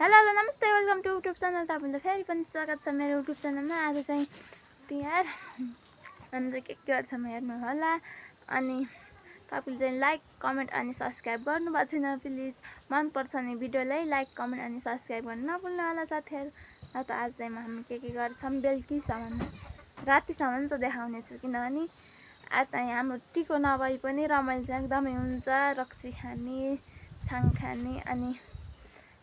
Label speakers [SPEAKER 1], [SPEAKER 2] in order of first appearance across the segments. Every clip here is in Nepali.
[SPEAKER 1] हेलो नमस्ते वेलकम टु युट्युब च्यानल तपाईहरुलाई फेरि पनि स्वागत छ मेरो युट्युब च्यानलमा। आज चाहिँ तिहार अनि के गर्छ म हेर्नु होला। अनि तपाईले चाहिँ लाइक कमेन्ट अनि सब्स्क्राइब गर्नु भएको छैन प्लिज मन पर्छ नि भिडियोलाई लाइक कमेन्ट अनि सब्स्क्राइब गर्न नभुल्नु होला साथीहरु। र त आज चाहिँ हामी के गर्छौं बेलुकीसम्म रातिसम्म चाहिँ देखाउने छु किनभने आज चाहिँ हाम्रो टिको नभई पनि रमाइलो चाहिँ एकदमै हुन्छ। रक्सी खाने छाङ खाने अनि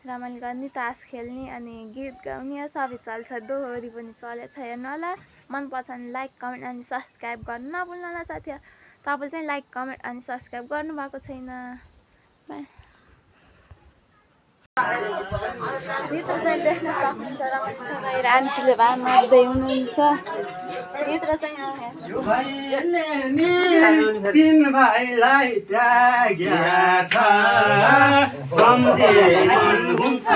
[SPEAKER 1] रमाइलो गर्ने तास खेल्ने अनि गीत गाउने सबै चल्छ। दोहोरी पनि चलेछ हेर्नु होला। मन पर्छ भने लाइक कमेन्ट अनि सब्स्क्राइब गर्न नभुल्नु होला साथीहरु। तपाईले चाहिँ लाइक कमेन्ट अनि सब्स्क्राइब गर्नु भएको छैन। भित्र चाहिँ देख्न सक्नुहुन्छ रमाइलो बाहिर आन्टीले भात माग्दै हुनुहुन्छ। भित्र चाहिँ
[SPEAKER 2] तीन भाइलाई त्याग्या छ सम्झे मन हुन्छ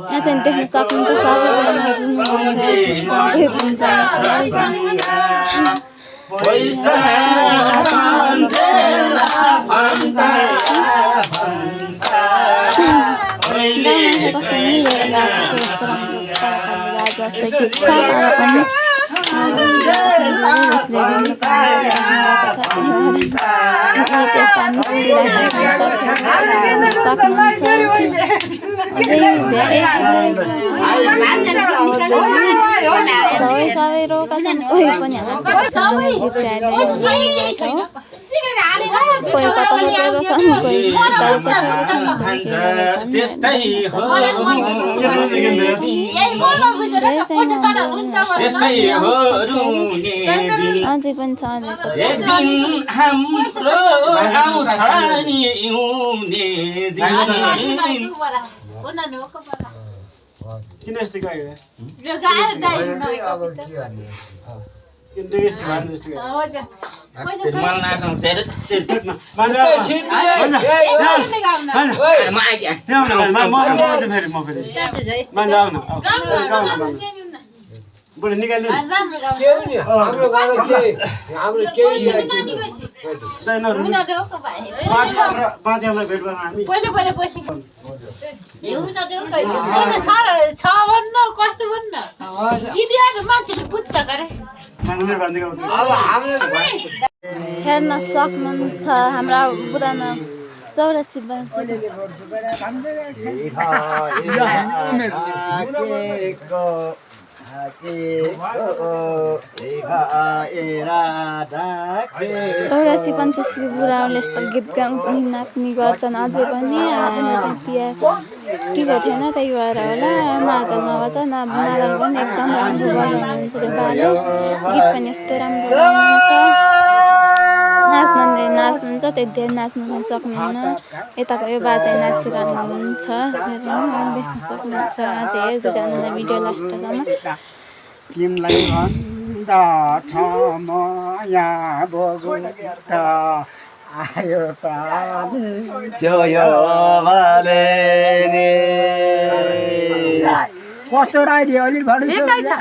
[SPEAKER 1] यहाँ चाहिँ देख्न सक्नुहुन्छ सबैजना सबै रोका छन् कोही पनि अझै पनि छ
[SPEAKER 2] किन यस्तो गायो
[SPEAKER 3] यो गाएर दाइ
[SPEAKER 2] किन यस्तो भन्नु यस्तो गायो
[SPEAKER 3] हो जा पैसा
[SPEAKER 4] मलाई नासम चाहिँ
[SPEAKER 2] म आइया बडे निकाल्नु
[SPEAKER 5] हाम्रो गाउँमा के हाम्रो केही
[SPEAKER 2] छैन पाँच हमरा भेट भएन हामी
[SPEAKER 3] पैसा पैसा यो न देऊ कहिले सारा छ भन्न कस्तो भन्न इतिहास मान्छेले बुझ्छ गरे
[SPEAKER 2] माग्नु भन्दै गाउँ
[SPEAKER 5] अब हामीले
[SPEAKER 1] हेर्न सक्नुहुन्छ हाम्रा पुरानो 84 बाजे चौरासी 85 बुढाहरूले यस्तो गीत गाउने नाच्ने गर्छन् अझै पनि। टिको थिएन त्यही भएर होला मादल नभएछ मादल पनि एकदम राम्रो बजाउनुहुन्छ त्यो बाले गीत पनि यस्तै राम्रो गाउनुहुन्छ। नाच्नुहुन्छ त्यति धेरै नाच्नु पनि सक्नुहुन्न यताको यो बाजे नाचिरहनु हुनुहुन्छ देख्न सक्नुहुन्छ। आज हेर्दै जानु भिडियो लास्टसम्म।
[SPEAKER 2] तिमीलाई भन्दा छ माया बगुन्त आयो पानी जोयो वाले नि कस्तो राइदियो अलि भन्नु छ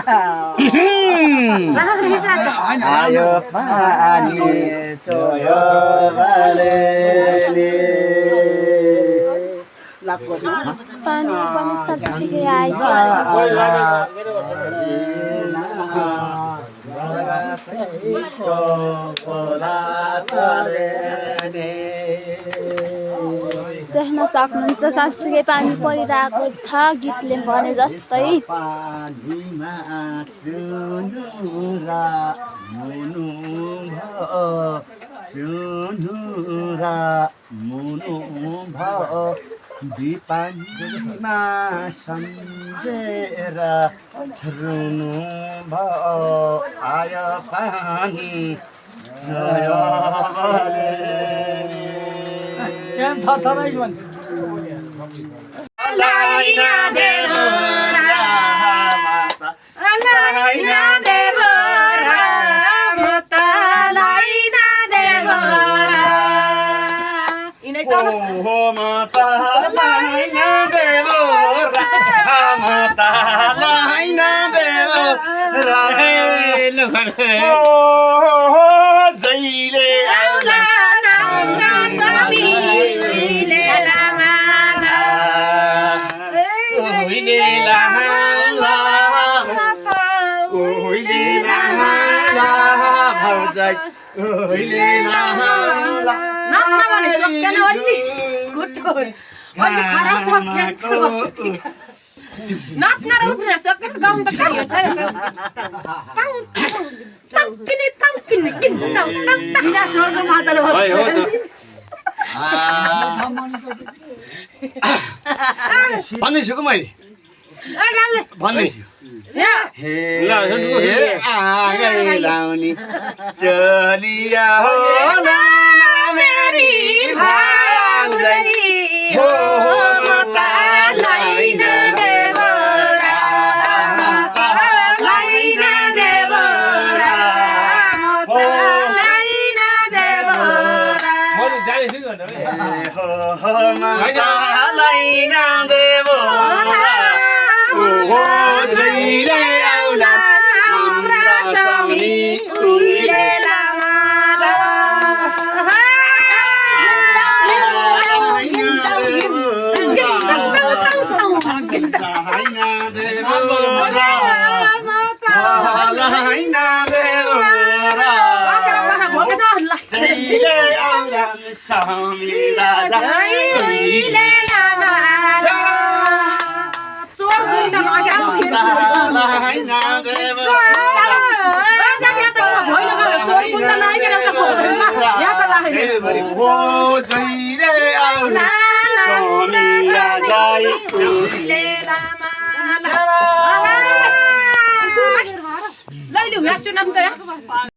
[SPEAKER 2] आयो पानी जोयो वाले नि
[SPEAKER 1] पानी पनि साँच्चीकै आइदिन्छ। देख्न सक्नुहुन्छ साँच्चीकै पानी परिरहेको छ गीतले भने जस्तै।
[SPEAKER 2] दिपानीमा सम्झेर रुनु भयो आयो पानी
[SPEAKER 3] नै त
[SPEAKER 2] मतालाई नदेऊ मतालाई नदेऊ जहिले आउला
[SPEAKER 3] नाउला समीले लामा
[SPEAKER 2] ओइले लाला ओइले लाला भौजाइ ओइले लाला
[SPEAKER 3] नम्मा भने सक्दैन अन्नी गुट्टो अन्नी खराब छ खेत नाच्न र उफ्रिन सक्दैन गाउँ त कहाँ छ तङ्किने किन बिना स्वरको मादल
[SPEAKER 2] भन्दैछु मैले भन्दैछु हे आगै लाउने चलिया हो मेरी भाउजै हो मतालाई नदेऊ मतालाई नदेऊ मतालाई नदेऊ
[SPEAKER 5] मैले जानेछु नि
[SPEAKER 2] मतालाई नदेऊ ओ जहिले आउला हाम्रा स्वामी उहिले लामा
[SPEAKER 3] लैलु यहाँ सुनाम त